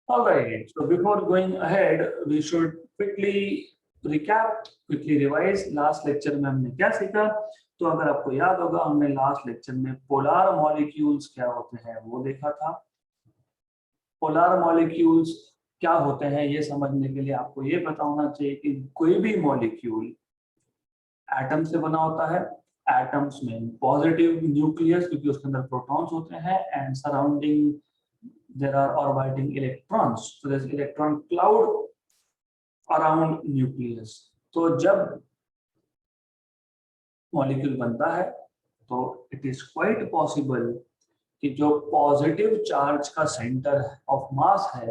All right, so before going ahead, we should quickly recap, quickly revise. Last lecture में हमने क्या सीखा? तो अगर आपको याद होगा, हमने लास्ट लेक्चर में पोलर मॉलिक्यूल्स क्या होते हैं वो देखा था। पोलर मॉलिक्यूल्स क्या होते हैं ये समझने के लिए आपको ये पता होना चाहिए कि कोई भी मॉलिक्यूल एटम से बना होता है। एटम्स में पॉजिटिव न्यूक्लियस, क्योंकि उसके अंदर प्रोटॉन्स होते हैं, and surrounding there are orbiting electrons, so there's electron cloud around nucleus। तो जब मॉलिक्यूल बनता है तो इट इज क्वाइट पॉसिबल कि जो पॉजिटिव चार्ज का सेंटर ऑफ मास है,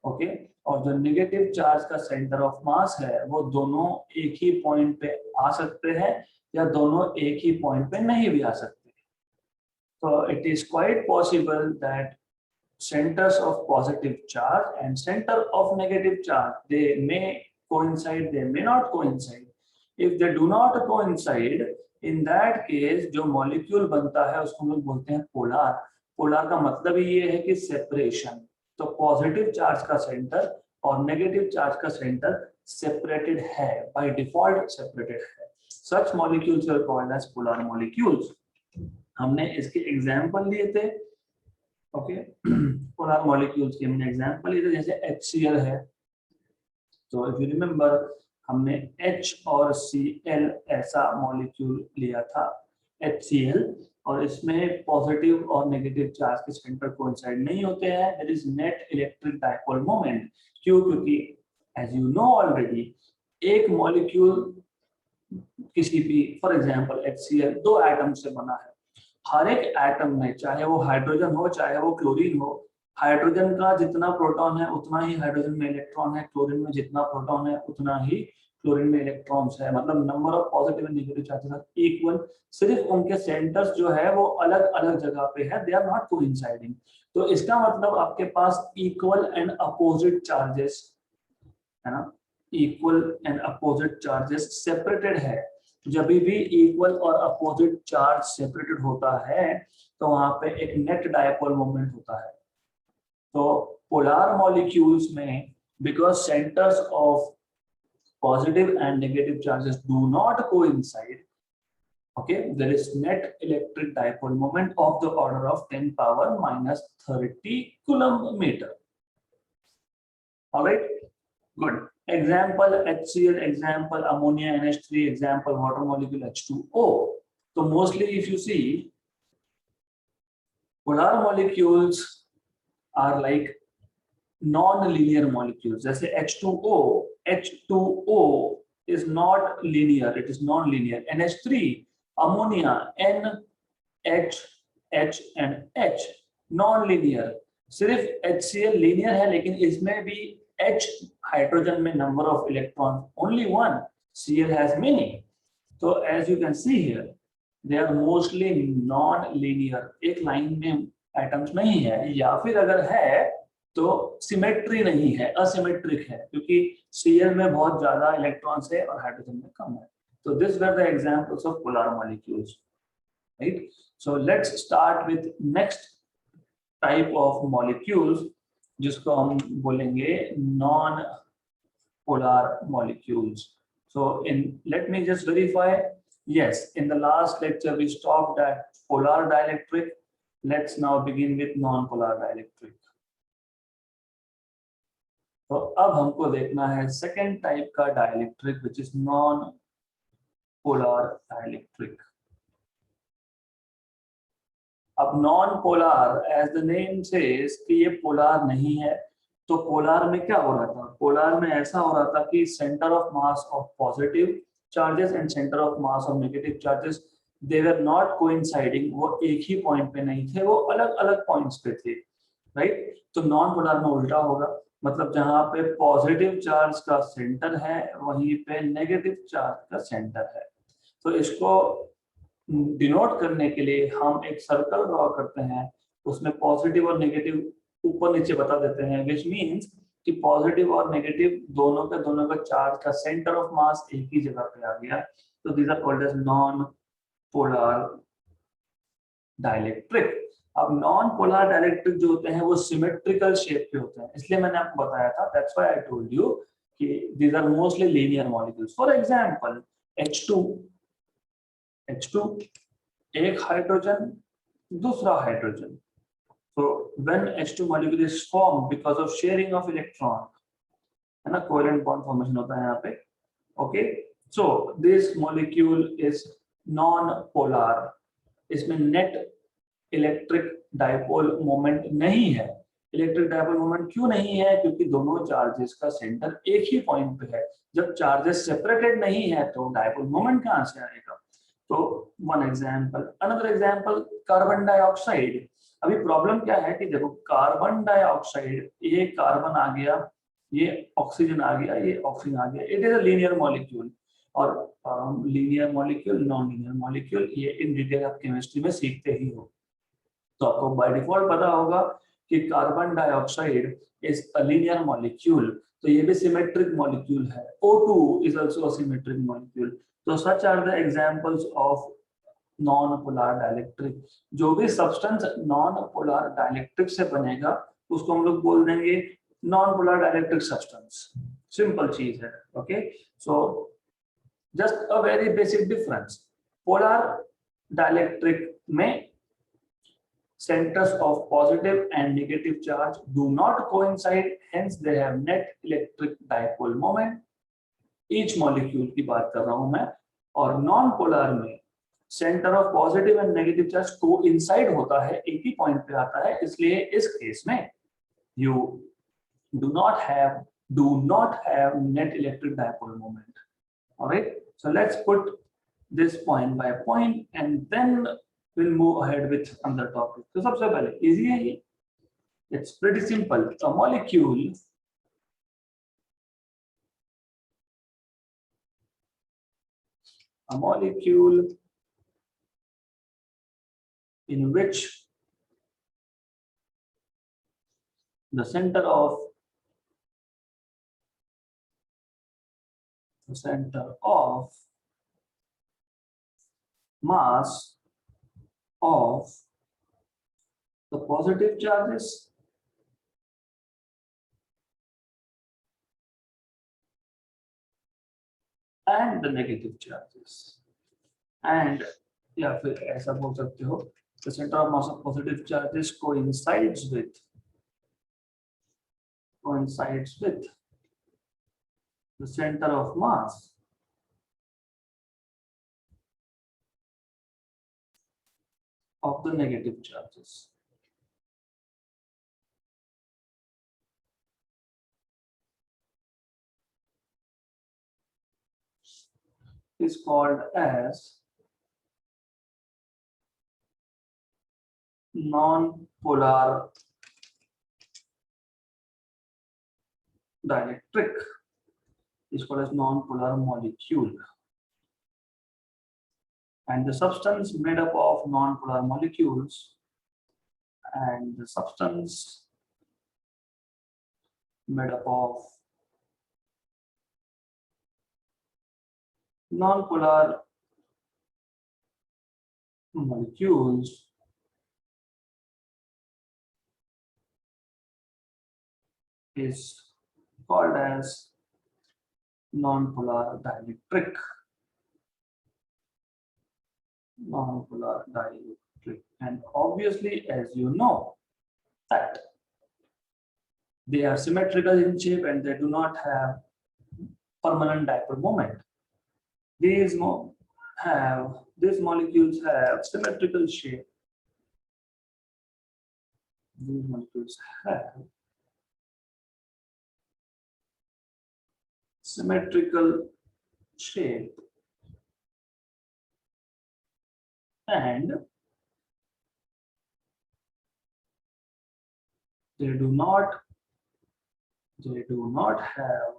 ओके, और जो नेगेटिव चार्ज का सेंटर ऑफ मास है, वो दोनों एक ही पॉइंट पे आ सकते हैं या दोनों एक ही पॉइंट पे नहीं भी आ सकते। तो it is quite possible that centers of positive charge and center of negative charge, they may coincide, they may not coincide। if they do not coincide, in that case जो मॉलिक्यूल बनता है उसको हम लोग बोलते हैं पोलर। पोलर का मतलब ही ये है कि सेपरेशन। तो पॉजिटिव चार्ज का सेंटर और नेगेटिव चार्ज का सेंटर सेपरेटेड है, बाय डिफॉल्ट सेपरेटेड है। Such molecules are called as polar molecules. हमने इसके एग्जांपल लिए थे, ओके, पोलर मॉलिक्यूल्स के हमने एग्जांपल लिए थे, जैसे HCl है। तो इफ यू रिमेंबर, हमने H और Cl ऐसा मॉलिक्यूल लिया था, HCl, और इसमें पॉजिटिव और नेगेटिव चार्ज के सेंटर कोइंसाइड नहीं होते हैं। There is net electric dipole moment. क्यों? क्योंकि एज यू नो ऑलरेडी, एक मॉलिक्यूल किसी भी, फॉर एग्जांपल HCl, दो एटम से बना है। हर एक एटम में, चाहे वो हाइड्रोजन हो चाहे वो क्लोरीन हो, हाइड्रोजन का जितना प्रोटॉन है उतना ही हाइड्रोजन में इलेक्ट्रॉन है, क्लोरीन में जितना प्रोटॉन है उतना ही क्लोरीन में इलेक्ट्रॉन्स है। मतलब number of positive and negative charges are equal, सिर्फ उनके सेंटर्स जो है वो अलग अलग जगह पे है, दे आर नॉट कोइंसाइडिंग। तो इसका मतलब आपके पास इक्वल एंड अपोजिट चार्जेस है ना, equal and opposite charges separated है। जब भी इक्वल और अपोजिट चार्ज सेपरेटेड होता है तो वहां पे एक नेट डायपोल मोमेंट होता है। तो पोलर मॉलिक्यूल्स में, because centres of positive and negative charges do not coincide, okay, there is net electric dipole moment of the order of 10 power minus 30 coulomb meter। all right, good। example HCl, example ammonia NH3, example water molecule H2O। so mostly if you see, polar molecules are like non-linear molecules। जैसे H2O is not linear, it is non-linear। NH3, ammonia, N, H, H and H, non-linear। सिर्फ HCl linear है, लेकिन इसमें भी H hydrogen में number of electrons only one, Cl has many। so as you can see here, they are mostly non-linear। एक line में atoms नहीं है, या फिर अगर है तो सिमेट्री नहीं है, असिमेट्रिक है, क्योंकि Cl में बहुत ज्यादा इलेक्ट्रॉन्स है और हाइड्रोजन में कम है। तो this were the examples of polar molecules, right. So let's start with next type of molecules, जिसको हम बोलेंगे non polar molecules. So in let me just verify, yes, in the last lecture we stopped at polar dielectric। let's now begin with non-polar dielectric। तो अब हमको देखना है second type का dielectric, which is non polar dielectric. अब non polar, as the name says कि ये polar नहीं है। तो पोलर में क्या हो रहा था? पोलर में ऐसा हो रहा था कि centre of mass of positive charges and centre of mass of negative charges, they were not coinciding. वो एक ही पॉइंट पे नहीं थे, वो अलग अलग पॉइंट्स पे थे, राइट। तो नॉन पोलर में उल्टा होगा, मतलब जहां पे पॉजिटिव चार्ज का सेंटर है वहीं पे नेगेटिव चार्ज का सेंटर है। तो इसको डिनोट करने के लिए हम एक सर्कल ड्रॉ करते हैं, उसमें पॉजिटिव और नेगेटिव ऊपर नीचे बता देते हैं, विच मीन्स कि पॉजिटिव और नेगेटिव दोनों का चार्ज का सेंटर ऑफ मास एक ही जगह पे आ गया। तो these are called as non polar dielectric. अब नॉन पोलर डाइलेक्ट्रिक जो होते हैं वो सिमेट्रिकल शेप के होते हैं, इसलिए मैंने आपको बताया था, that's why I told you कि these are mostly linear molecules. For example H2, एक हाइड्रोजन, दूसरा hydrogen. So when H2 molecule is formed because of sharing of electron, है ना, covalent bond formation होता है यहाँ पे। Okay, so this molecule is non-polar, इसमें net electric dipole moment नहीं है। इलेक्ट्रिक डायपोल मोमेंट क्यों नहीं है? क्योंकि दोनों चार्जेस का सेंटर एक ही पॉइंट पे है। जब चार्जेस सेपरेटेड नहीं है तो डायपोल मोमेंट कहाँ से आएगा? तो one example, another example carbon dioxide. अभी प्रॉब्लम क्या है कि देखो कार्बन डाइऑक्साइड, ये कार्बन आ गया, ये ऑक्सीजन आ गया, ये ऑक्सीजन आ गया, it is a linear molecule. और linear molecule, non linear molecule, ये इन डिटेल आप केमिस्ट्री में सीखते ही हो। तो आपको बाय डिफॉल्ट पता होगा कि carbon dioxide is a linear molecule, तो ये भी सिमेट्रिक मॉलिक्यूल है। O2 is also a symmetric molecule. तो such are the examples of non polar dielectric. जो भी सब्सटेंस नॉन पोलर डाइलेक्ट्रिक से बनेगा उसको हम लोग बोल देंगे non polar dielectric substance. Simple चीज है। Okay, so just a very basic difference. Polar dielectric में centers of positive and negative charge do not coincide, hence they have net electric dipole moment। each molecule की बात कर रहा हूं मैं। और नॉन पोलर में centre of positive and negative charge coincide होता है, एक ही पॉइंट पे आता है, इसलिए इस केस में you do not have net electric dipole moment। all right, so let's put this point by point and then we'll move ahead with another topic। तो सबसे पहले easy है ये, it's pretty simple। a molecule in which the center of mass of the positive charges and the negative charges, and या फिर ऐसा बोल सकते हो the center of mass of positive charges coincides with the center of mass of the negative charges। is called as non-polar dielectric, is called as non-polar molecule, and the substance made up of non-polar molecules and the substance made up of non-polar molecules is called as non-polar dielectric। And obviously, as you know, that they are symmetrical in shape and they do not have permanent dipole moment। These molecules have symmetrical shape. These molecules have symmetrical shape and they do not have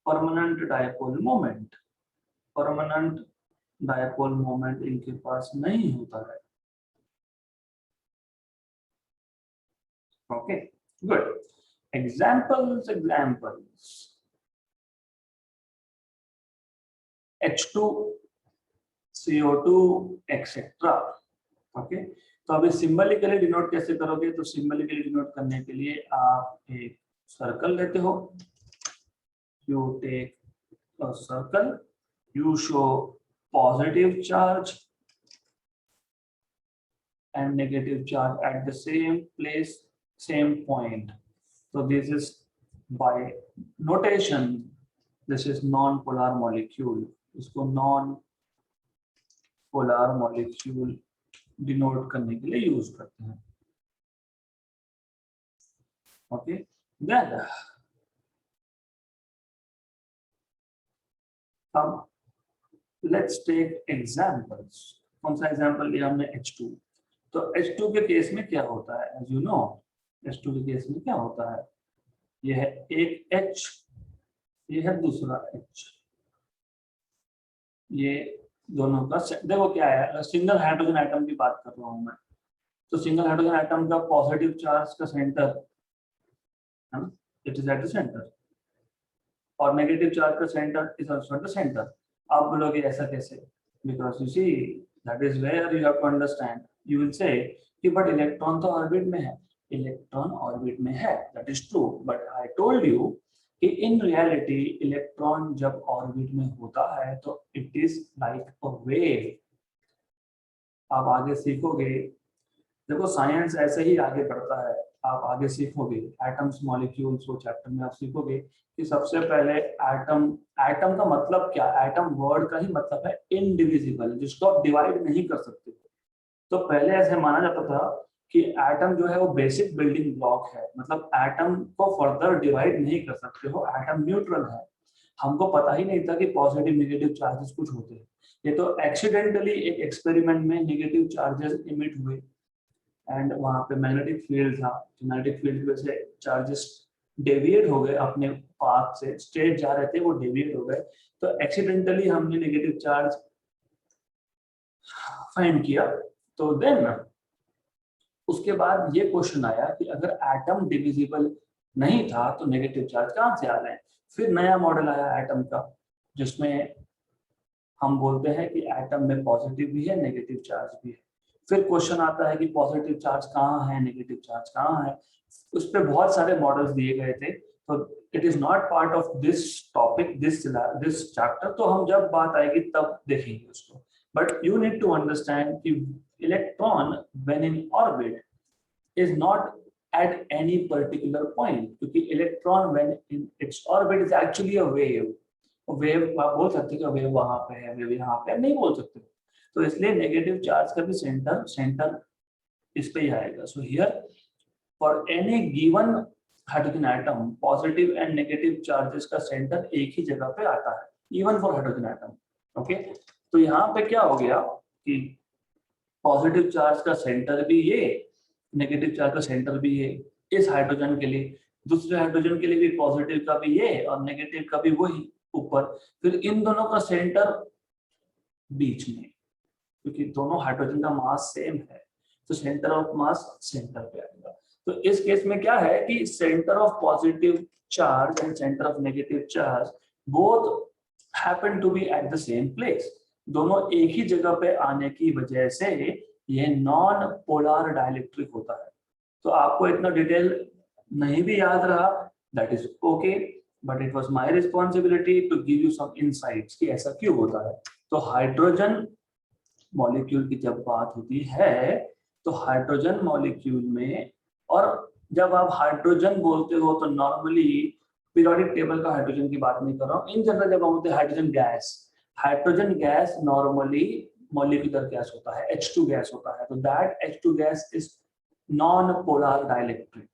permanent dipole moment। permanent dipole moment इनके पास नहीं होता है। Okay, good। examples H2 CO2 etcetera. Okay, तो अभी सिंबलिकली denote कैसे करोगे? तो सिंबलिकली denote करने के लिए आप एक सर्कल लेते हो, you take a circle, you show positive charge and negative charge at the same place, same point. So this is by notation, this is non-polar molecule. इसको non-polar molecule denote करने के लिए यूज करते हैं। Okay, then अब let's take examples. कौन सा example लिया हमने? H2। तो H2 के केस में क्या होता है? as you know, H2 के केस में क्या होता है? ये है एक H, ये है दूसरा H। ये दोनों का देखो क्या है, सिंगल हाइड्रोजन एटम की बात कर रहा हूं मैं। तो सिंगल हाइड्रोजन एटम का पॉजिटिव चार्ज का सेंटर है ना, it is at the centre, और नेगेटिव चार्ज का centre is also at the centre. आप बोलोगे ऐसा कैसे? Because you see that is where you have to understand. You will say कि बट इलेक्ट्रॉन तो ऑर्बिट में है। इलेक्ट्रॉन ऑर्बिट में है, that is true, but I told you कि इन रियलिटी इलेक्ट्रॉन जब ऑर्बिट में होता है तो it is like a wave. आप आगे सीखोगे, देखो साइंस ऐसे ही आगे बढ़ता है। आप आगे सीखोगे एटम्स मॉलिक्यूल्स, वो चैप्टर में आप सीखोगे कि सबसे पहले एटम, एटम का मतलब क्या? एटम वर्ड का ही मतलब है इनडिविजिबल, जिसको आप डिवाइड नहीं कर सकते। तो पहले ऐसे माना जाता था कि एटम जो है वो बेसिक बिल्डिंग ब्लॉक है, मतलब एटम को फर्दर डिवाइड नहीं कर सकते हो, एटम न्यूट्रल है। हमको पता ही नहीं था कि पॉजिटिव नेगेटिव चार्जेस कुछ होते हैं। ये तो एक्सीडेंटली एक एक्सपेरिमेंट में नेगेटिव चार्जेस इमिट हुए एंड वहां पे मैग्नेटिक फील्ड था, मैग्नेटिक फील्ड की वजह से चार्जेस डेविएट हो गए अपने पाथ से, स्ट्रेट जा रहे थे वो डेविएट हो गए। तो एक्सीडेंटली हमने नेगेटिव चार्ज फाइंड किया। तो देन उसके बाद ये क्वेश्चन आया कि अगर एटम डिविजिबल नहीं था तो नेगेटिव चार्ज कहाँ से आ रहे हैं? फिर नया मॉडल आया एटम का, जिसमें हम बोलते हैं कि एटम में पॉजिटिव भी है, नेगेटिव चार्ज भी है। फिर क्वेश्चन आता है कि पॉजिटिव चार्ज कहाँ है, नेगेटिव चार्ज कहाँ है। उस पर बहुत सारे मॉडल्स दिए गए थे। तो it is not part of this topic, this chapter. तो हम जब बात आएगी तब देखेंगे उसको। But you need to understand कि electron when in orbit is not at any particular point, क्योंकि electron when in its orbit is actually a wave। Wave आप बोल सकते हो वेव वहां पे है, वेव यहाँ पे है, नहीं बोल सकते। तो इसलिए नेगेटिव चार्ज का भी सेंटर इस पे ही आएगा। So here for any given hydrogen atom positive and negative charges का सेंटर एक ही जगह पे आता है, even for hydrogen atom. Okay, तो यहाँ पे क्या हो गया कि पॉजिटिव चार्ज का सेंटर भी ये, नेगेटिव चार्ज का सेंटर भी ये इस हाइड्रोजन के लिए, दूसरे हाइड्रोजन के लिए भी पॉजिटिव का भी ये और नेगेटिव का भी वही ऊपर। फिर इन दोनों का सेंटर बीच में, क्योंकि दोनों हाइड्रोजन का मास सेम है तो सेंटर ऑफ मास सेंटर पे आएगा। तो इस केस में क्या है कि centre of positive charge and centre of negative charge both happen to be at the same place. दोनों एक ही जगह पे आने की वजह से ये नॉन पोलर डाइलेक्ट्रिक होता है। तो आपको इतना डिटेल नहीं भी याद रहा, that is okay, but it was my responsibility to give you some insights कि ऐसा क्यों होता है। तो हाइड्रोजन मॉलिक्यूल की जब बात होती है तो हाइड्रोजन मॉलिक्यूल में, और जब आप हाइड्रोजन बोलते हो तो नॉर्मली पीरियोडिक टेबल का हाइड्रोजन की बात नहीं कर रहा हूँ, इन जनरल जब हम बोलते हैं hydrogen gas normally molecular gas होता है, H2 गैस होता है। तो that H2 gas is non-polar dielectric.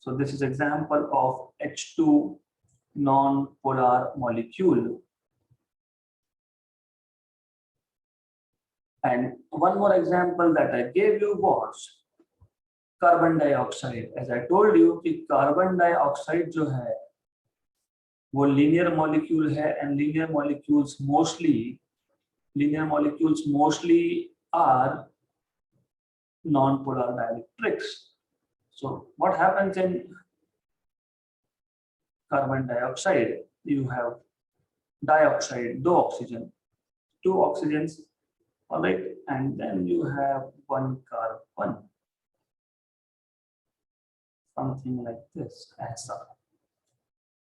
So this is example of H2 non-polar molecule. And one more example that I gave you was carbon dioxide. As I told you कि carbon dioxide जो है वो linear molecule है, and linear molecules mostly are non-polar dielectrics. So what happens in carbon dioxide? You have dioxide, दो oxygens, all right, and then you have one carbon, something like this, ऐसा,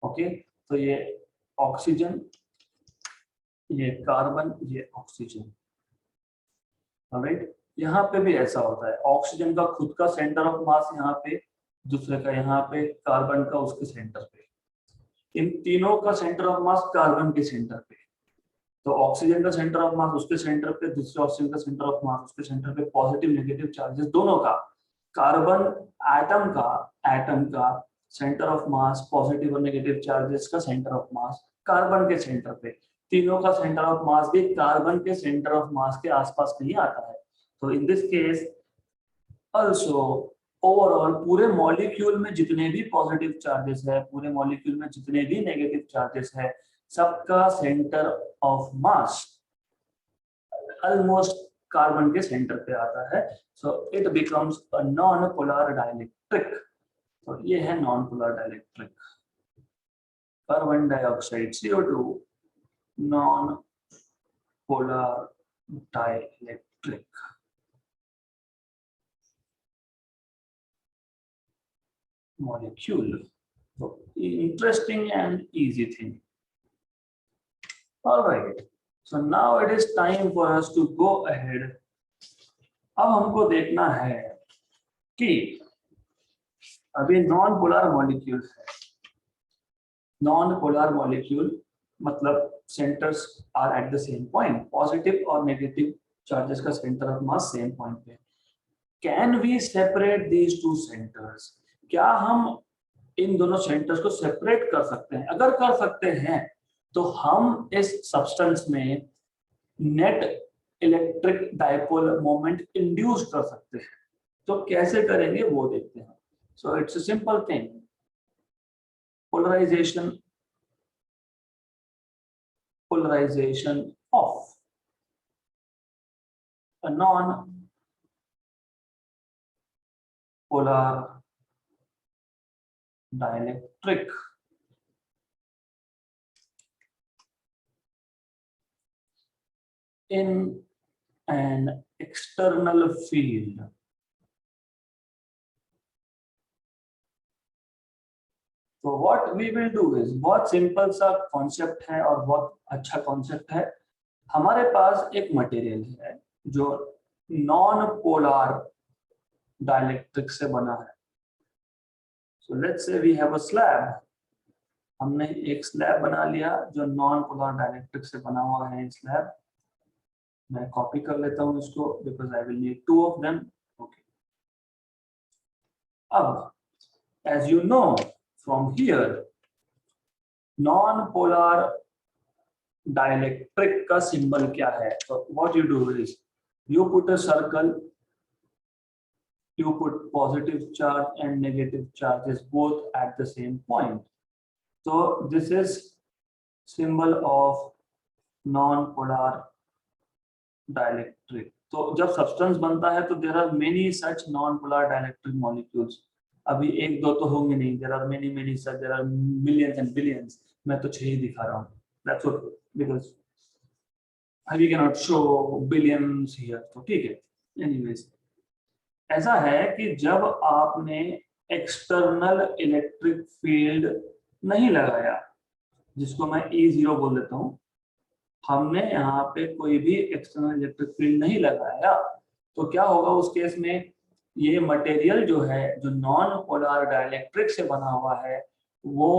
okay. तो ये oxygen, ये carbon, ये oxygen, alright. यहाँ पे भी ऐसा होता है, ऑक्सीजन का खुद का सेंटर ऑफ मास यहाँ पे, दूसरे का यहाँ पे, कार्बन का उसके सेंटर पे, इन तीनों का सेंटर ऑफ मास कार्बन के सेंटर पे। तो ऑक्सीजन का सेंटर ऑफ मास उसके सेंटर पे, दूसरे ऑक्सीजन का सेंटर ऑफ मास उसके सेंटर पे, पॉजिटिव नेगेटिव चार्जेस दोनों का, कार्बन एटम का सेंटर ऑफ मास, पॉजिटिव और नेगेटिव चार्जेस का सेंटर ऑफ मास कार्बन के सेंटर पे, तीनों का सेंटर ऑफ मास भी कार्बन के सेंटर ऑफ मास के आसपास नहीं आता है। तो in this case also overall पूरे मॉलिक्यूल में जितने भी पॉजिटिव चार्जेस है, पूरे मॉलिक्यूल में जितने भी नेगेटिव चार्जेस है, सबका centre of mass almost carbon के सेंटर पे आता है। So it becomes a non polar dielectric. तो ये है non polar dielectric, carbon dioxide CO2 non polar dielectric. molecule. So interesting and easy thing. All right. So now it is time for us to go ahead. अब हमको देखना है कि अभी non polar molecule है। नॉन पोलर मॉलिक्यूल मतलब centres are at the same point, positive और negative charges का centre of mass same point पे। Can we separate these two centres? क्या हम इन दोनों सेंटर्स को सेपरेट कर सकते हैं? अगर कर सकते हैं तो हम इस सब्सटेंस में net electric dipole moment induce कर सकते हैं। तो कैसे करेंगे वो देखते हैं। So it's a simple thing, polarization of a non-polar dielectric in an external field. तो what we will do is, बहुत सिंपल सा कॉन्सेप्ट है और बहुत अच्छा कॉन्सेप्ट है। हमारे पास एक मटेरियल है जो नॉन पोलर डाइलेक्ट्रिक से बना है। So let's say we have a slab. हमने एक स्लैब बना लिया जो नॉन पोलर डाइलेक्ट्रिक से बना हुआ है। स्लैब मैं कॉपी कर लेता हूं इसको, because I will need two of them. Okay, अब as you know from here, non polar dielectric का सिंबल क्या है? तो what you do is you put a circle, you put positive charge and negative charges both at the same point. So this is symbol of non-polar dielectric. तो जब substance बनता है तो there are many such non-polar dielectric molecules. अभी एक दो तो होंगे नहीं, there are many such, there are millions and billions. मैं तो 6 ही दिखा रहा हूँ, that's what, because we cannot show billions here. तो ठीक है। Anyways, ऐसा है कि जब आपने एक्सटर्नल इलेक्ट्रिक फील्ड नहीं लगाया, जिसको मैं E0 बोल देता हूँ, हमने यहाँ पे कोई भी एक्सटर्नल इलेक्ट्रिक फील्ड नहीं लगाया, तो क्या होगा उस केस में? ये मटेरियल जो है, जो नॉन पोलर डाइलेक्ट्रिक से बना हुआ है, वो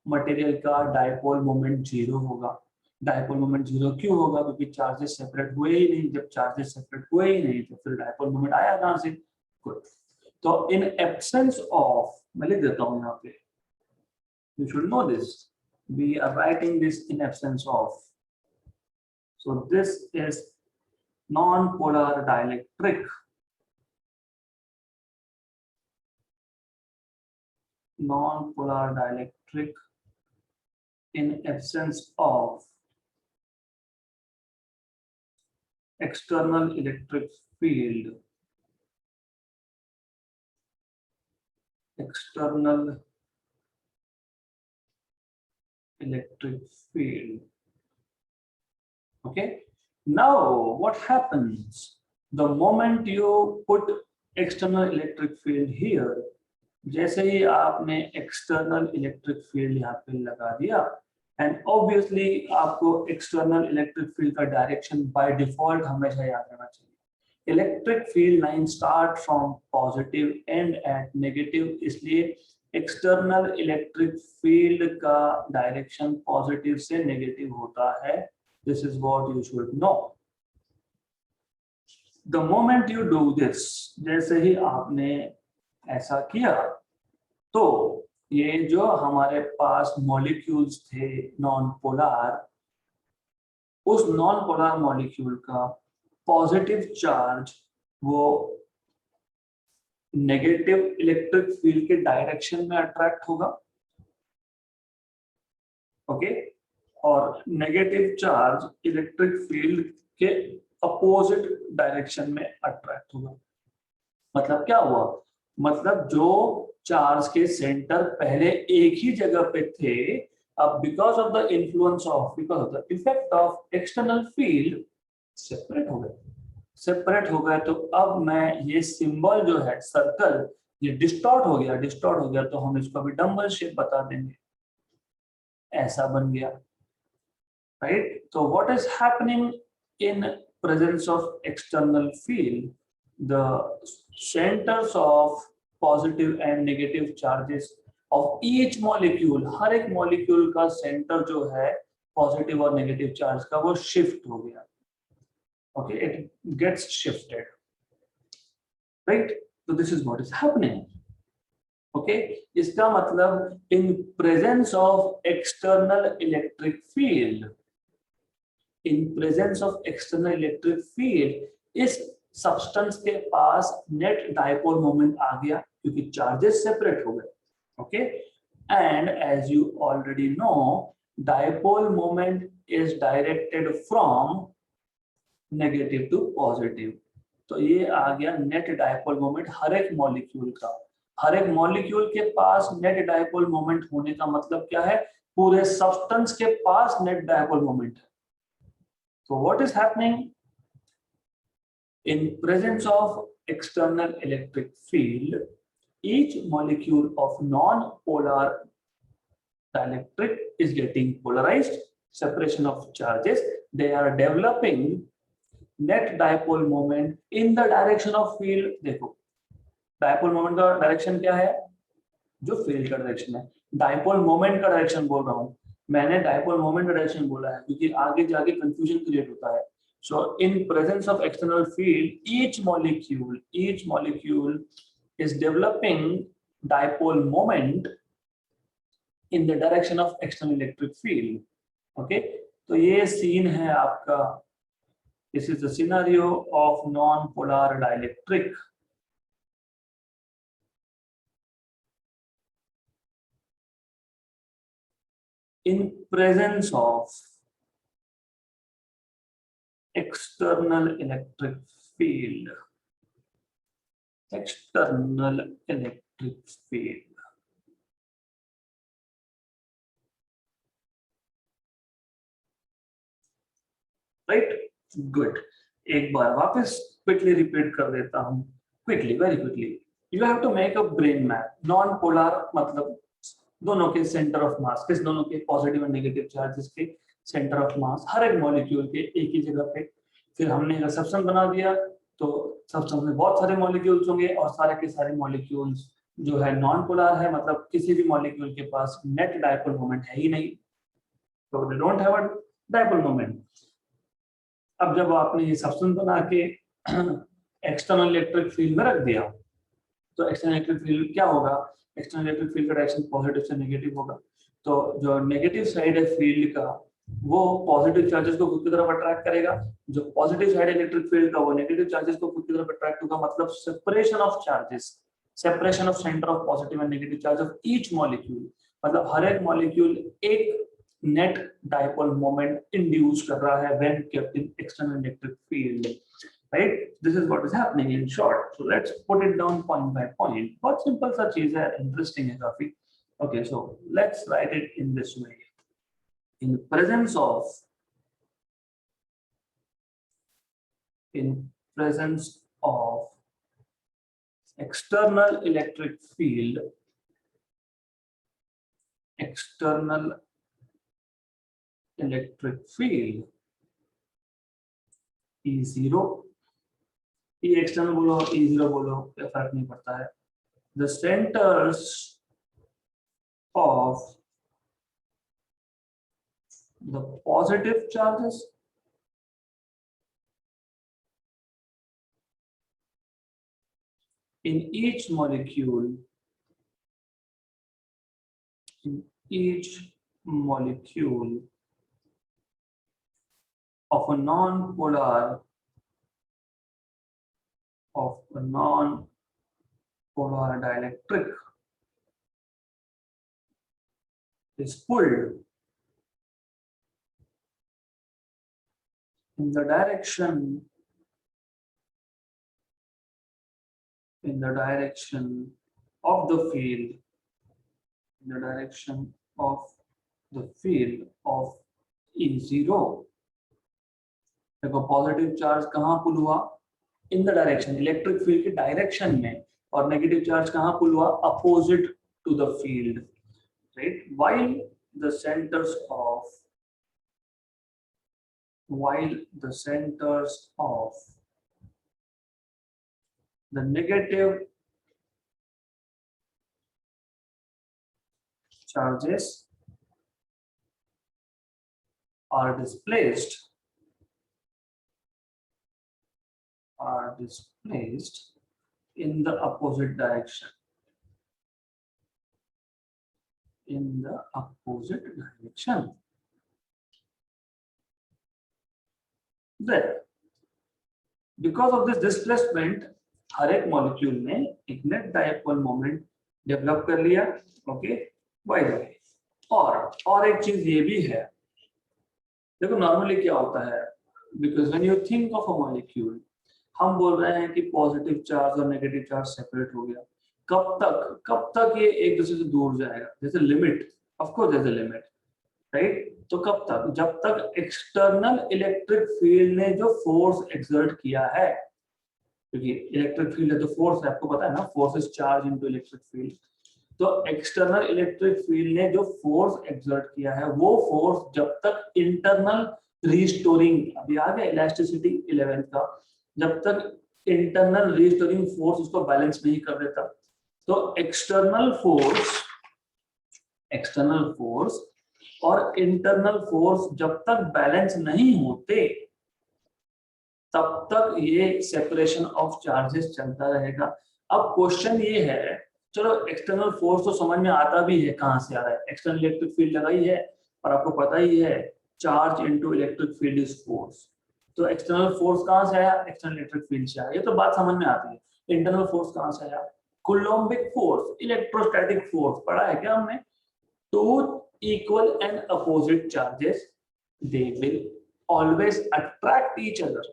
मटेरियल का डाइपोल मोमेंट 0 होगा। डाइपोल मोमेंट 0 क्यों होगा? क्योंकि चार्जेस सेपरेट हुए ही नहीं। जब चार्जेस सेपरेट हुए ही नहीं तो फिर डाइपोल मोमेंट आया कहां से? गुड। तो इन एब्सेंस ऑफ, मैं लिख देता हूं यहाँ पे, you should know this, we are writing this in absence of. So this is non-polar dielectric. Non-polar dielectric in absence of external electric field. External electric field. Okay. Now what happens the moment you put external electric field here, जैसे ही आपने external electric field यहाँ पे लगा दिया and obviously आपको external electric field का direction by default हमेशा याद रहना चाहिए। Electric field line start from positive end at negative, इसलिए एक्सटर्नल इलेक्ट्रिक फील्ड का डायरेक्शन पॉजिटिव से नेगेटिव होता है। This is what you should know. The moment you do this, जैसे ही आपने ऐसा किया तो ये जो हमारे पास मॉलिक्यूल्स थे नॉन पोलर, उस नॉन पोलर मॉलिक्यूल का पॉजिटिव चार्ज वो नेगेटिव इलेक्ट्रिक फील्ड के डायरेक्शन में अट्रैक्ट होगा, ओके, और नेगेटिव चार्ज इलेक्ट्रिक फील्ड के अपोजिट डायरेक्शन में अट्रैक्ट होगा। मतलब क्या हुआ, मतलब जो चार्ज के सेंटर पहले एक ही जगह पे थे, अब because of the influence of, because of the effect of external field separate हो गए। सेपरेट हो गए तो अब मैं ये सिंबल जो है सर्कल, ये डिस्टॉर्ट हो गया। डिस्टॉर्ट हो गया तो हम इसको अभी डम्बल शेप बता देंगे, ऐसा बन गया, राइट। तो what is happening in presence of external field, the centers of positive and negative charges of each molecule, हर एक मॉलिक्यूल का सेंटर जो है पॉजिटिव और नेगेटिव चार्ज का वो शिफ्ट हो गया, okay, it gets shifted, right. तो this is what is happening, okay. इसका मतलब in presence of external electric field, in presence of external electric field इस सब्सटेंस के पास नेट डाइपोल मोमेंट आ गया क्योंकि चार्जेस सेपरेट हो गए, okay. And as you already know, dipole moment is directed from negative to positive. तो ये आ गया नेट डाइपोल मोमेंट हर एक मॉलिक्यूल का। हर एक मॉलिक्यूल के पास नेट डाइपोल मोमेंट होने का मतलब क्या है, पूरे सब्सटेंस के पास नेट डाइपोल मोमेंट है। So what is happening in presence of external electric field, each molecule of non-polar dielectric is getting polarized, separation of charges, they are developing net dipole moment in the direction of field। देखो dipole moment का direction क्या है, जो field का direction है। Dipole moment का direction बोल रहा हूँ मैंने, डाइपोल मोमेंट का डायरेक्शन बोला है क्योंकि आगे जाके कंफ्यूजन क्रिएट होता है। So in presence of external field each molecule is developing dipole moment in the direction of external electric field, okay. तो ये सीन है आपका, this is the scenario of non polar dielectric. In presence of external electric field, right? Good. एक बार वापस quickly repeat कर देता हूँ, quickly, very quickly. You have to make a brain map. Non polar मतलब दोनों के सेंटर ऑफ मास, किस दोनों के पॉजिटिव एंड नेगेटिव चार्जेस के सेंटर ऑफ मास हर एक मॉलिक्यूल के एक ही जगह पे। फिर हमने अगर सब्सटेंस बना दिया तो सब्सटेंस में बहुत सारे मॉलिक्यूल्स होंगे और सारे के सारे मॉलिक्यूल्स जो है नॉन पोलर है, मतलब किसी भी मॉलिक्यूल के पास नेट डाइपोल मोमेंट है ही नहीं, तो they don't have a dipole moment. अब जब आपने ये सब्सटेंस बना के एक्सटर्नल इलेक्ट्रिक फील्ड में रख दिया तो एक्सटर्नल इलेक्ट्रिक फील्ड क्या होगा, एक्सटर्नल इलेक्ट्रिक फील्ड का डायरेक्शन पॉजिटिव से नेगेटिव होगा। तो जो नेगेटिव साइड है फील्ड का वो पॉजिटिव चार्जेस को खुद की तरफ अट्रैक्ट करेगा, जो पॉजिटिव साइड इलेक्ट्रिक फील्ड का वो नेगेटिव चार्जेस को खुद की तरफ अट्रैक्ट होगा। मतलब separation of charges, separation of centre of positive and negative charge of each molecule, मतलब हर एक मॉलिक्यूल एक नेट डाइपोल मोमेंट इंड्यूस कर रहा है when kept in external electric field, right? This is what is happening in short. So let's put it down point by point. बहुत simple सा चीज है, interesting है काफी। Okay, so let's write it in this way. In presence of in presence of external electric field, external electric field E0, E external बोलो E0 बोलो, कोई फर्क नहीं पड़ता है. The centers of the positive charges in each molecule, in each molecule of a non-polar dielectric is pulled in the direction of the field, in the direction of the field of E0. देखो positive charge कहाँ pull हुआ, in the direction, electric field के direction में, और negative charge कहाँ pull हुआ, opposite to the field, right. while the centers of the negative charges are displaced in the opposite direction, then because of this displacement हर एक molecule ने एक net dipole moment develop कर लिया. Okay, by the way, और एक चीज ये भी है, देखो नॉर्मली क्या होता है, because when you think of a molecule, हम बोल रहे हैं कि पॉजिटिव चार्ज और नेगेटिव चार्ज सेपरेट हो गया. कब तक ये एक दूसरे से दूर जाएगा, जैसे limit, of course there is a limit, right. तो कब तक, जब तक एक्सटर्नल इलेक्ट्रिक फील्ड ने जो फोर्स एक्सर्ट किया है, क्योंकि इलेक्ट्रिक फील्ड है तो फोर्स है, आपको पता है ना, force is charge into electric field. तो एक्सटर्नल इलेक्ट्रिक फील्ड ने जो फोर्स एक्सर्ट किया है, वो फोर्स जब तक इंटरनल रीस्टोरिंग, अभी आ गया इलास्टिसिटी 11 का, जब तक इंटरनल रीस्टोरिंग फोर्स उसको बैलेंस नहीं कर देता, तो एक्सटर्नल फोर्स और इंटरनल फोर्स जब तक बैलेंस नहीं होते, तब तक ये सेपरेशन ऑफ चार्जेस चलता रहेगा. अब क्वेश्चन ये है, चलो एक्सटर्नल फोर्स तो समझ में आता भी है, कहां से आ रहा है, एक्सटर्नल इलेक्ट्रिक फील्ड लगाई है, और आपको पता ही है charge into electric field is force. तो एक्सटर्नल फोर्स कहां से आया, एक्सटर्नल इलेक्ट्रिक फील्ड से आया, ये तो बात समझ में आती है. इंटरनल फोर्स कहां से आया, कूलोम्बिक फोर्स, इलेक्ट्रोस्टैटिक फोर्स पढ़ा है क्या हमने. Two equal and opposite charges, they will always attract each other.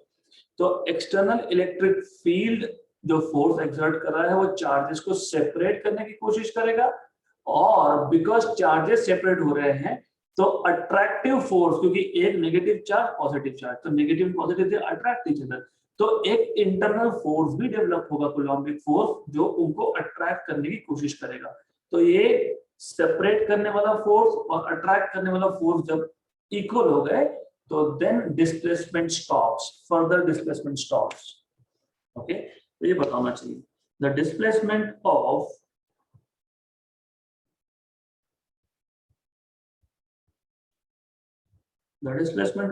तो एक्सटर्नल इलेक्ट्रिक फील्ड जो फोर्स एक्सर्ट कर रहा है, वो चार्जेस को सेपरेट करने की कोशिश करेगा, और बिकॉज चार्जेस सेपरेट हो रहे हैं, तो अट्रैक्टिव फोर्स, क्योंकि एक नेगेटिव चार्ज पॉजिटिव चार्ज, तो negative positive they attract each other, तो एक इंटरनल फोर्स भी डेवलप होगा, कूलोम्बिक फोर्स, जो उनको अट्रैक्ट करने की कोशिश करेगा. तो ये सेपरेट करने वाला फोर्स और अट्रैक्ट करने वाला फोर्स जब इक्वल हो गए, तो then displacement stops, further displacement stops. Okay, तो ये बताना चाहिए, the displacement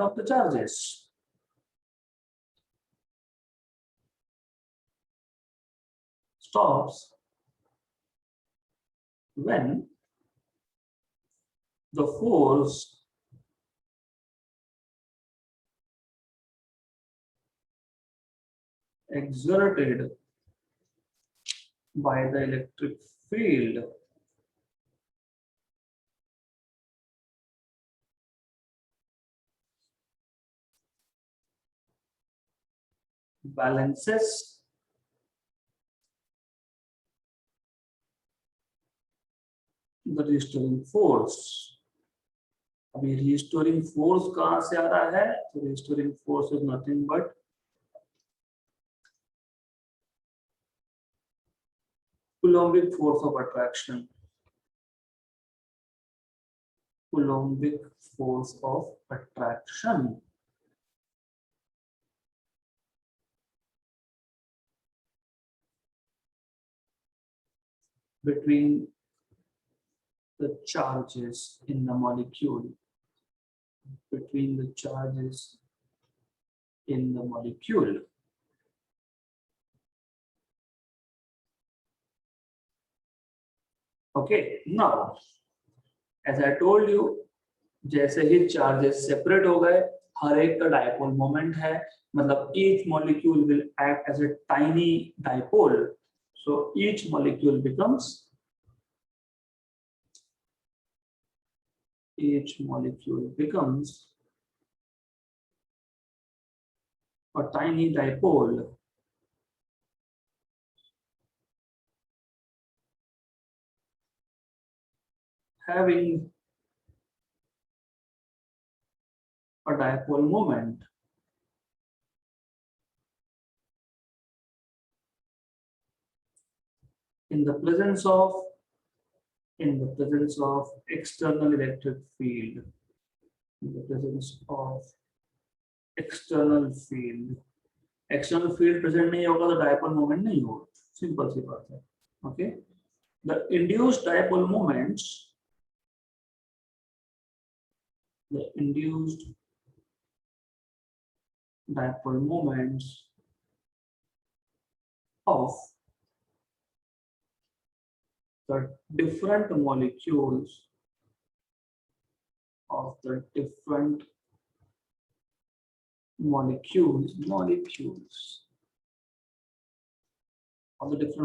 of the charges stops when the force exerted by the electric field balances the restoring force. अभी restoring force कहां से आ रहा है, तो restoring force is nothing but Coulombic force of attraction. Coulombic force of attraction. Between the charges in the molecule. Between the charges in the molecule. Okay, now, as I told you, जैसे ही charges separate हो गए, हर एक का dipole moment है, मतलब each molecule will act as a tiny dipole, so each molecule becomes a tiny dipole having a dipole moment in the presence of external electric field. In the presence of external field present नहीं होगा तो dipole moment नहीं होगा, simple सी बात है. Okay, the induced dipole moments of the different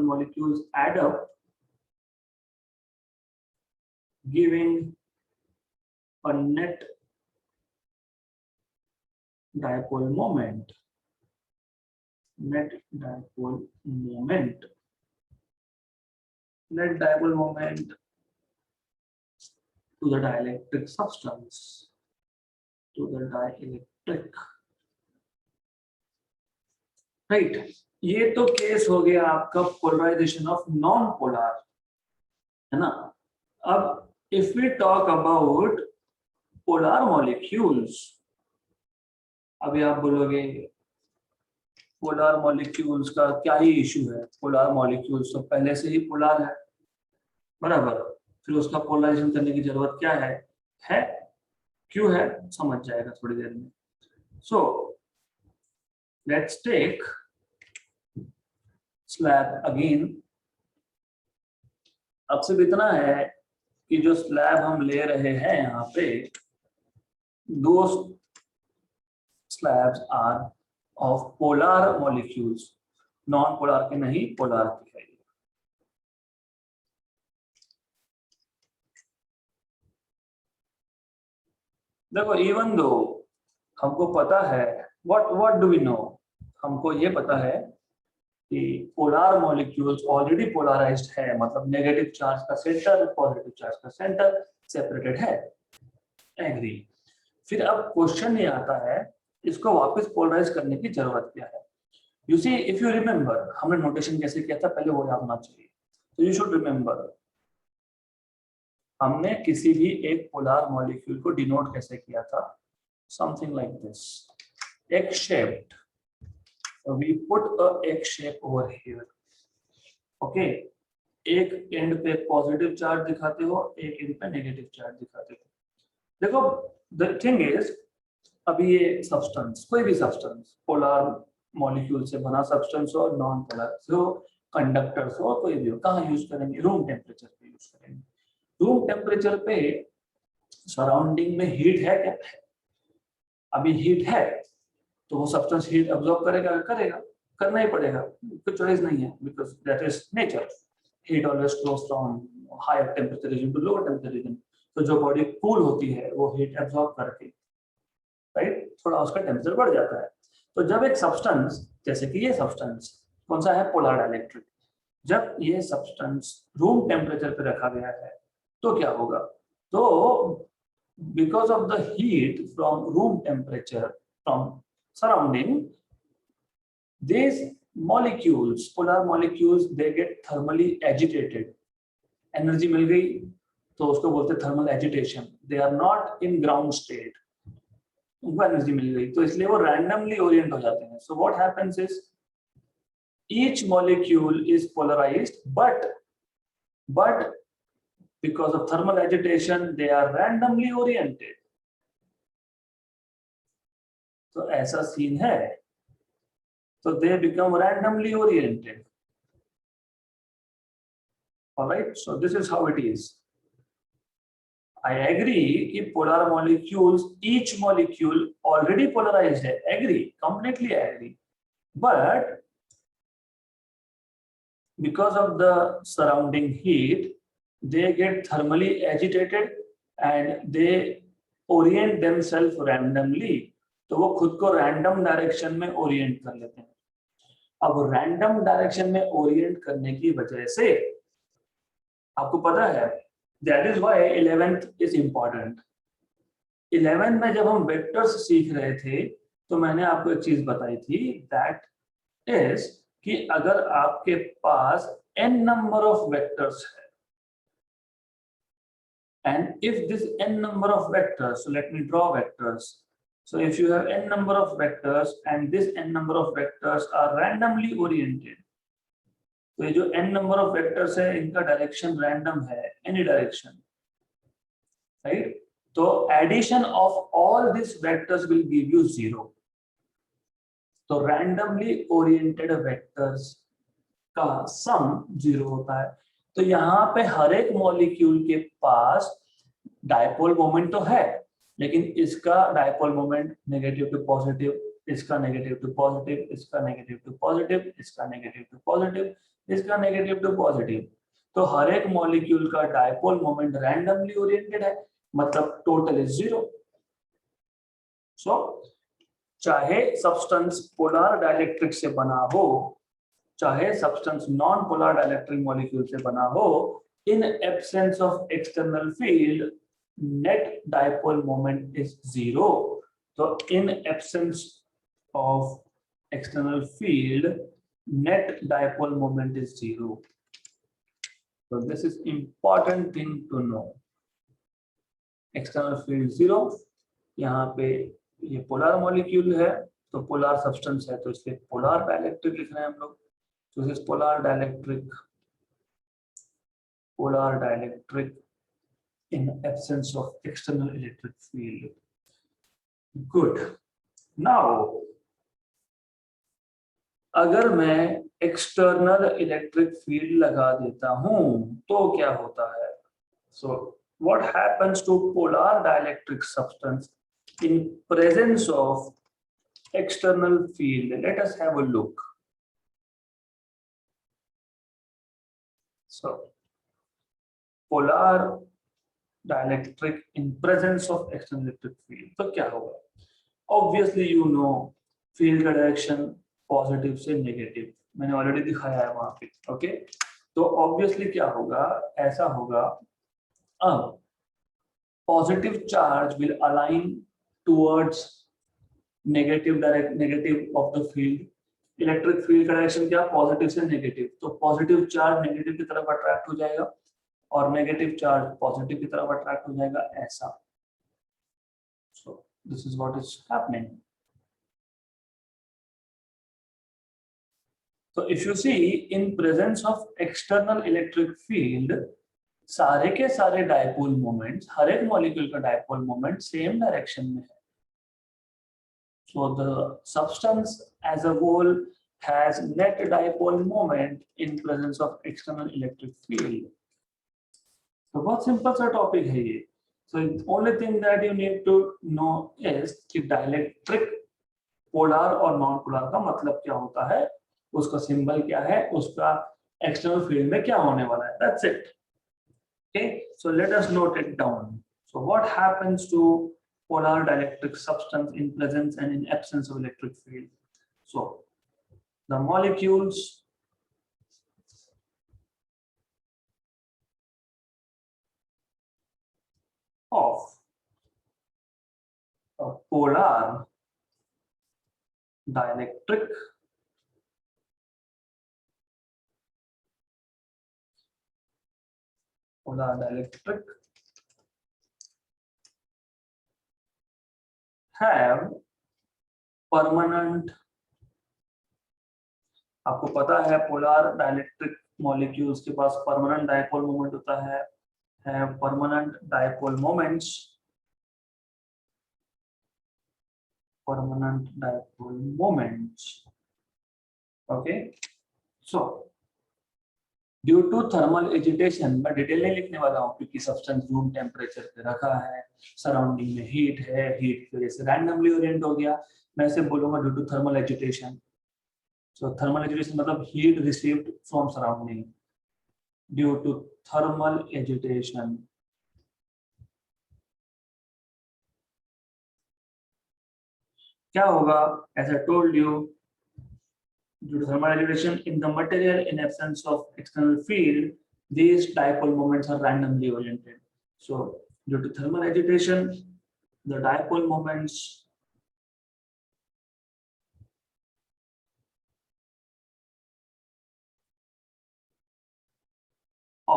molecules add up, giving a net dipole moment. Net dipole moment to the dielectric substance. Right, ये तो case हो गया आपका पोलराइजेशन ऑफ नॉन पोलर, है ना. अब if we talk about polar molecules, अभी आप बोलोगे पोलर मॉलिक्यूल्स का क्या ही इशू है, पोलर मॉलिक्यूल्स तो पहले से ही पोलर है, बराबर, फिर उसका पोलराइजेशन करने की जरूरत क्या है क्यों है, समझ जाएगा थोड़ी देर में. So let's take slab again. अब सिर्फ इतना है कि जो स्लैब हम ले रहे हैं यहाँ पे, दो slabs are of polar molecules, non polar के नहीं, पोलर के है. देखो, इवन दो हमको पता है, व्हाट डू वी नो, हमको ये पता है कि पोलर मॉलिक्यूल्स ऑलरेडी पोलराइज्ड है, मतलब नेगेटिव चार्ज का सेंटर पॉजिटिव चार्ज का सेंटर सेपरेटेड है, एग्री. फिर अब क्वेश्चन ये आता है, इसको वापस पोलराइज करने की जरूरत क्या है. You see, if you remember, हमने नोटेशन कैसे किया था पहले वो याद होना चाहिए. तो यू शुड रिमेंबर, हमने किसी भी एक पोलर मॉलिक्यूल को डिनोट कैसे किया था, something like this, x shaped. We put a X shape over here. Okay, एक एंड पे पॉजिटिव चार्ज दिखाते हो, एक एंड पे नेगेटिव चार्ज दिखाते हो. देखो, the thing is, अभी ये सब्सटेंस, कोई भी सब्सटेंस, पोलर मॉलिक्यूल से बना सब्सटेंस हो, नॉन पोलर हो, कंडक्टर्स हो, कोई भी हो, कहाँ यूज करेंगे, रूम टेम्परेचर पे यूज करेंगे. रूम टेम्परेचर पे सराउंडिंग में हीट है क्या, अभी हीट है तो वो सब्सटेंस हीट अब्सॉर्ब करेगा, करना ही पड़ेगा, कोई चॉइस नहीं है, because that is nature. Heat always flows from higher temperature region to lower temperature region. तो जो बॉडी कूल होती है वो हीट अब्सॉर्ब करके, राइट, थोड़ा उसका टेम्परेचर बढ़ जाता है. तो जब एक सब्सटेंस, जैसे कि ये सब्सटेंस कौन सा है, पोलर डाइलेक्ट्रिक, जब ये सब्सटेंस रूम टेम्परेचर पे रखा गया है तो क्या होगा, तो because of the heat from room temperature, from surrounding, this molecules, polar molecules, they get thermally agitated. Energy मिल गई तो उसको बोलते हैं thermal agitation. They are not in ground state, उनको एनर्जी मिल गई तो इसलिए वो रैंडमली ओरिएंट हो जाते हैं. So what happens is each molecule is polarized, but because of thermal agitation they are randomly oriented. तो ऐसा सीन है. So they become randomly oriented. All right, so this is how it is. I agree कि polar molecules, each molecule already polarized है. Agree, completely agree. But because of the surrounding heat, they get thermally agitated and they orient themselves randomly. तो वो खुद को random direction में Orient कर लेते हैं. अब रैंडम डायरेक्शन में ओरिएंट करने की वजह से आपको पता है that is why 11th is important. 11th में जब हम वेक्टर्स सीख रहे थे तो मैंने आपको एक चीज बताई थी, दैट इज कि अगर आपके पास n नंबर ऑफ वेक्टर्स है and if this n number of vectors, so let me draw vectors. So if you have n number of vectors and this n number of vectors are randomly oriented, तो ये जो n number of vectors है इनका direction random है, any direction, right? तो addition of all these vectors will give you 0. तो randomly oriented vectors का सम 0 होता है. तो यहाँ पे हर एक मॉलिक्यूल के पास डायपोल मोमेंट तो है, लेकिन इसका dipole moment negative to positive, इसका नेगेटिव टू पॉजिटिव, इसका नेगेटिव टू पॉजिटिव, इसका नेगेटिव टू पॉजिटिव, इसका नेगेटिव टू पॉजिटिव. तो हर एक मॉलिक्यूल का डायपोल मोमेंट रैंडमली ओरिएंटेड है, मतलब टोटल इज 0. सो चाहे सब्सटेंस पोलर डाइलेक्ट्रिक से बना हो, चाहे substance non polar dielectric molecule से बना हो, in absence of external field net dipole moment is 0. तो in absence of external field net dipole moment is 0. So this is important thing to know. External field 0. यहाँ पे ये polar molecule है तो polar substance है तो इसलिए polar dielectric लिख रहे हैं हम लोग. So this is polar dielectric in absence of external electric field. Good. Now, अगर मैं external electric field लगा देता हूं तो क्या होता है? So, what happens to polar dielectric substance in presence of external field? Let us have a look. So, polar dielectric in presence of external electric field. तो क्या होगा? Obviously, you know field का direction पॉजिटिव से negative मैंने already दिखाया है वहां पे. ओके, तो ऑब्वियसली क्या होगा, ऐसा होगा. अब positive charge will align towards negative of the field. Electric field का डायरेक्शन क्या, पॉजिटिव से नेगेटिव. तो पॉजिटिव चार्ज नेगेटिव की तरफ अट्रैक्ट हो जाएगा और नेगेटिव चार्ज पॉजिटिव की तरफ अट्रैक्ट हो जाएगा, ऐसा. So this is what is happening. So if you see in presence of external electric field, सारे के सारे डायपोल मोमेंट्स, हर एक मॉलिक्यूल का डायपोल मोमेंट सेम डायरेक्शन में है. So the substance as a whole has net dipole moment in presence of external electric field. So बहुत simple सा topic है ये. So the only thing that you need to know is कि dielectric polar और non polar का मतलब क्या होता है, उसका सिंबल क्या है, उसका एक्सटर्नल फील्ड में क्या होने वाला है. That's it. Okay, so let us note it down. So what happens to polar dielectric substance in presence and in absence of electric field? So the molecules of a polar dielectric polar dielectric have permanent, आपको पता है polar dielectric molecules के पास permanent dipole moment होता है, permanent dipole moments, permanent dipole moments. Okay, so due to thermal agitation, मैं detail नहीं लिखने वाला हूँ क्योंकि सब्सटेंस रूम टेम्परेचर पे रखा है, सराउंडिंग में हीट है, हीट की वजह से रैंडमली ओरिएंट हो गया, मैं ऐसे बोलूंगा due to thermal agitation. So thermal agitation मतलब heat received from surrounding, due to thermal agitation. क्या होगा, as I told you, due to thermal agitation in the material in absence of external field, these dipole moments are randomly oriented. So due to thermal agitation, the dipole moments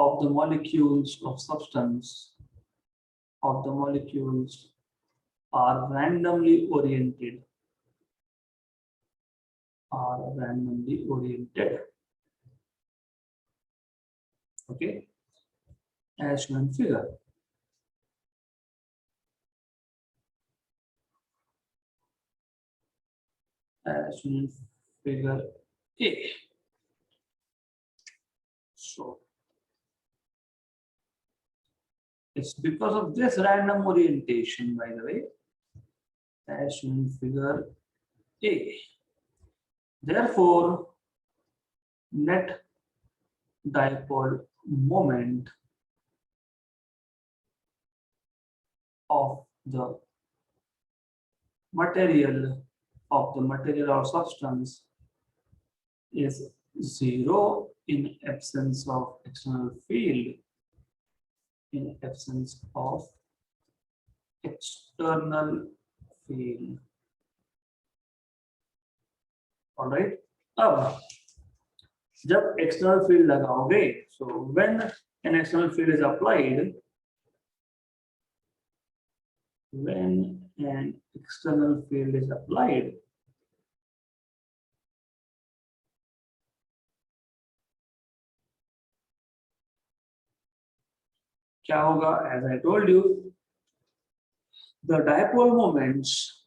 of the molecules of substance are randomly oriented, okay, as shown in figure. As shown in figure A. So it's because of this random orientation, by the way, as shown in figure A. Therefore, net dipole moment of the material or substance is zero in absence of external field. In absence of external field. All right. अब जब external field लगाओगे, so when an external field is applied, क्या होगा, as I told you, the dipole moments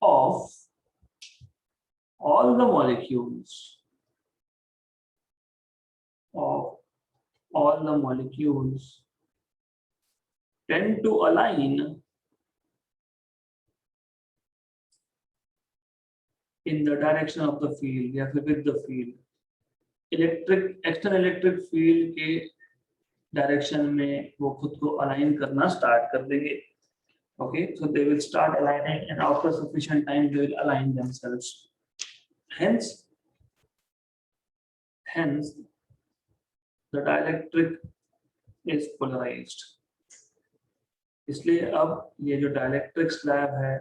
of all the molecules tend to align in the direction of the field या फिर with the field. External electric field के direction में वो खुद को align करना स्टार्ट कर देंगे. Okay, so they will start aligning and after sufficient time they will align themselves. Hence the dielectric is polarized. इसलिए अब ये जो डाइलेक्ट्रिक स्लैब है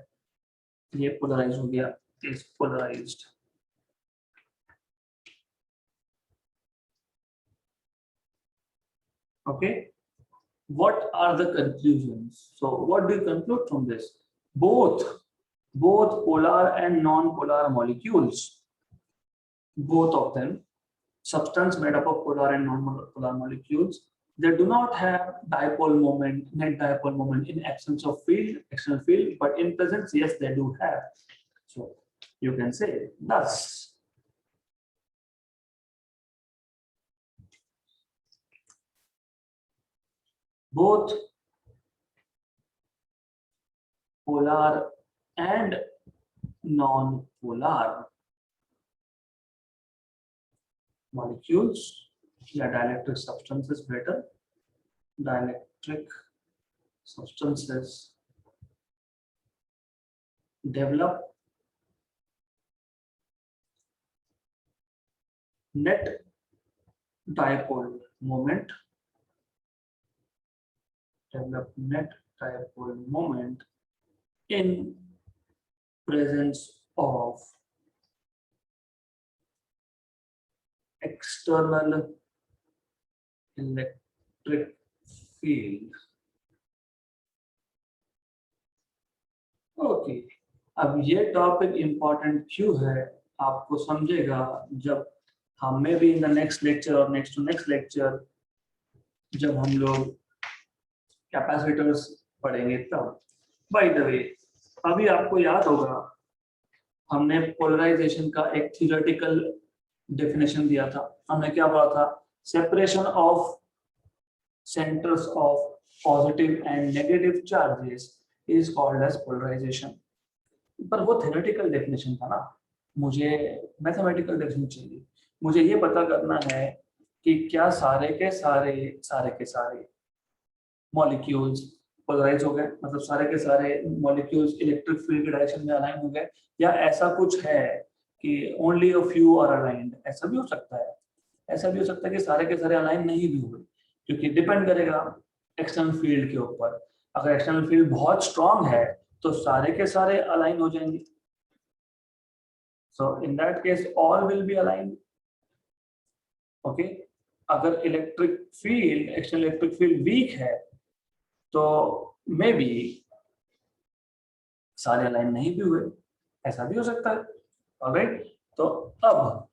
ये पोलराइज हो गया, is polarized. Okay, what are the conclusions? So what do you conclude from this? Both polar and non-polar molecules, both of them, substance made up of polar and non-polar molecules, they do not have dipole moment, net dipole moment in absence of field, external field, but in presence, yes, they do have. So you can say thus. Both polar and non-polar molecules, yeah, dielectric substances better, dielectric substances develop net dipole moment, in presence of external electric field. Okay, अब ये topic important क्यों है आपको समझेगा जब हमें भी in the next lecture और नेक्स्ट टू नेक्स्ट लेक्चर जब हम लोग कैपेसिटर्स पढ़ेंगे तब। बाय द वे, अभी आपको याद होगा हमने पोलराइजेशन का एक थियोरेटिकल डेफिनेशन दिया था। हमने क्या बोला था? Separation of centres of positive and negative charges is called as polarization. पर वो थियोरेटिकल डेफिनेशन था ना, मुझे मैथमेटिकल डेफिनेशन चाहिए। मुझे ये पता करना है कि क्या सारे के सारे मॉलिक्यूल्स पोलराइज हो गए, मतलब सारे के सारे मॉलिक्यूल्स इलेक्ट्रिक फील्ड के डायरेक्शन में अलाइन हो गए, या ऐसा कुछ है कि only a few are aligned. ऐसा भी हो सकता है, ऐसा भी हो सकता है कि सारे के सारे अलाइन नहीं भी हुए, क्योंकि डिपेंड करेगा एक्सटर्नल फील्ड के ऊपर। अगर एक्सटर्नल फील्ड बहुत स्ट्रांग है तो सारे के सारे अलाइन हो जाएंगे। So in that case all will be aligned. Okay, अगर electric field external electric field weak है तो मे बी सारे अलाइन नहीं भी हुए, ऐसा भी हो सकता है। ऑलराइट, तो अब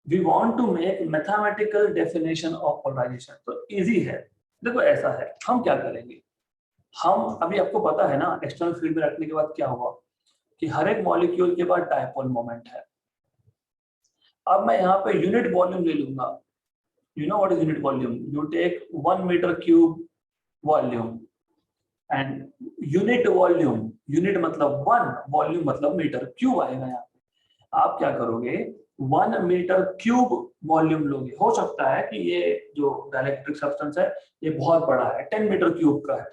we want to make mathematical definition of polarization. तो इजी है, देखो ऐसा है, हम क्या करेंगे, हम अभी आपको पता है ना एक्सटर्नल फील्ड में रखने के बाद क्या हुआ कि हर एक मॉलिक्यूल के बाद डायपोल मोमेंट है। अब मैं यहाँ पे यूनिट वॉल्यूम ले लूंगा। You know what is unit volume? You take 1 metre cube volume and unit volume, unit मतलब 1, वॉल्यूम मतलब मीटर, क्यूब आएगा यहाँ पे। आप क्या करोगे, 1 मीटर क्यूब वॉल्यूम लोगे। हो सकता है कि ये जो डाइलेक्ट्रिक सब्सटेंस है ये बहुत बड़ा है, 10 मीटर क्यूब का है,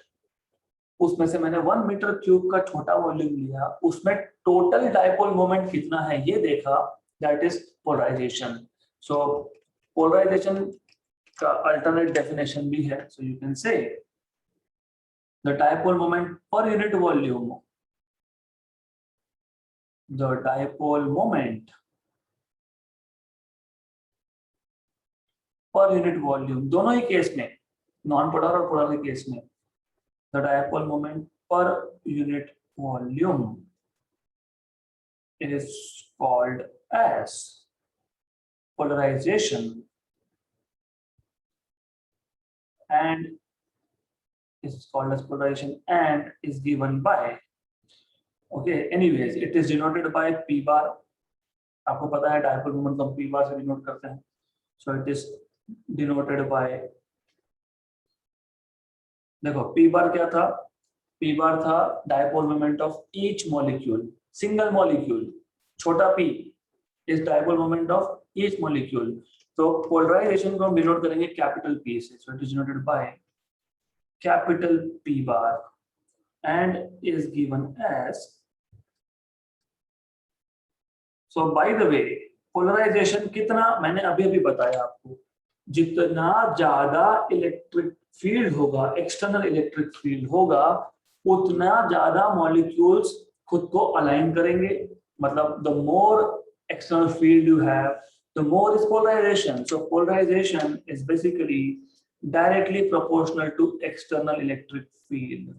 उसमें से मैंने 1 मीटर क्यूब का छोटा वॉल्यूम लिया, उसमें टोटल डायपोल मोमेंट कितना है ये देखा, that is polarization. So polarization का अल्टरनेट डेफिनेशन भी है। So you can say the dipole moment per unit volume, the dipole moment per unit volume, दोनों ही केस में, नॉन पोलर और पोलर के केस में, the dipole moment per unit volume is called as polarization and is called as polarization and is given by, okay, anyways it is denoted by p bar। आपको पता है dipole moment को p बार से denote करते हैं। so it is denoted by, देखो p बार क्या था, p बार था dipole moment of each molecule, single molecule, छोटा p is dipole moment of each molecule. तो पोलराइजेशन को हम डिनोट करेंगे कैपिटल P से। So it is denoted by capital P bar and is given as, so by the way polarization कितना, मैंने अभी अभी बताया आपको, जितना ज्यादा इलेक्ट्रिक फील्ड होगा, एक्सटर्नल इलेक्ट्रिक फील्ड होगा, उतना ज्यादा मॉलिक्यूल्स खुद को अलाइन करेंगे। मतलब the more external field you have, the more is polarization. So polarization is basically directly proportional to external electric field.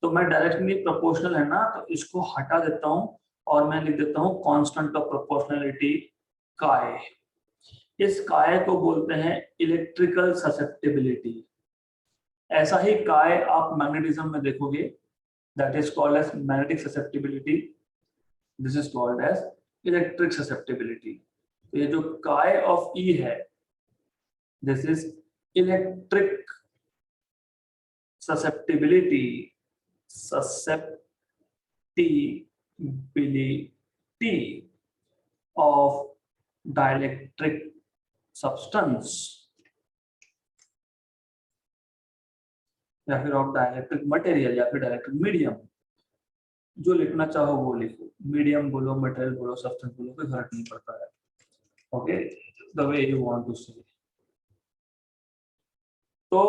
तो मैं डायरेक्टली प्रोपोर्शनल है ना, तो इसको हटा देता हूं और मैं लिख देता हूं कांस्टेंट ऑफ प्रोपोर्शनलिटी काय। इस काय को बोलते हैं इलेक्ट्रिकल ससेप्टिबिलिटी। ऐसा ही काय आप मैग्नेटिज्म में देखोगे, that is called as magnetic susceptibility, this is called as electric susceptibility. तो ये जो काय ऑफ ई है, this is electric susceptibility, susceptibility of dielectric substance या फिर ऑफ डाइलेक्ट्रिक मटेरियल या फिर डाइलेक्ट्रिक मीडियम, जो लिखना चाहो वो लिखो, मीडियम बोलो, मटेरियल बोलो, सब्सटेंस बोलो, कोई फर्क नहीं पड़ता है। Okay, the way you want to say. तो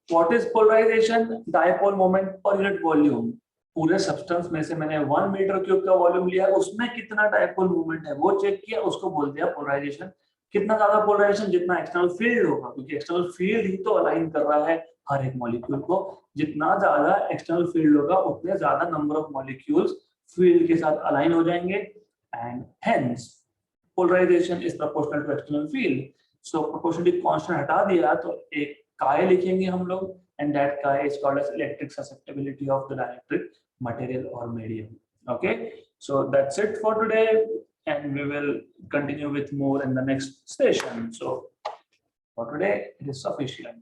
what is polarization? Dipole moment per unit volume पूरे सब्सटेंस में से मैंने 1 मीटर क्यूब का वॉल्यूम लिया, उसमें कितना डायपोल मूवमेंट है वो चेक किया, उसको बोल दिया पोलराइजेशन। कितना ज्यादा पोलराइजेशन, जितना एक्सटर्नल फील्ड होगा, क्योंकि एक्सटर्नल फील्ड ही तो अलाइन कर रहा है हर एक मॉलिक्यूल को। जितना ज्यादा एक्सटर्नल फील्ड होगा उतने ज्यादा नंबर ऑफ मॉलिक्यूल्स फील्ड के साथ अलाइन हो जाएंगे, and hence polarization is proportional to external field. सो प्रोपोर्शनलिटी कांस्टेंट हटा दिया तो एक काय लिखेंगे हम लोग, and that chi is called as electric susceptibility of the dielectric material or medium. Okay, so that's it for today, and we will continue with more in the next session. So for today it is sufficient.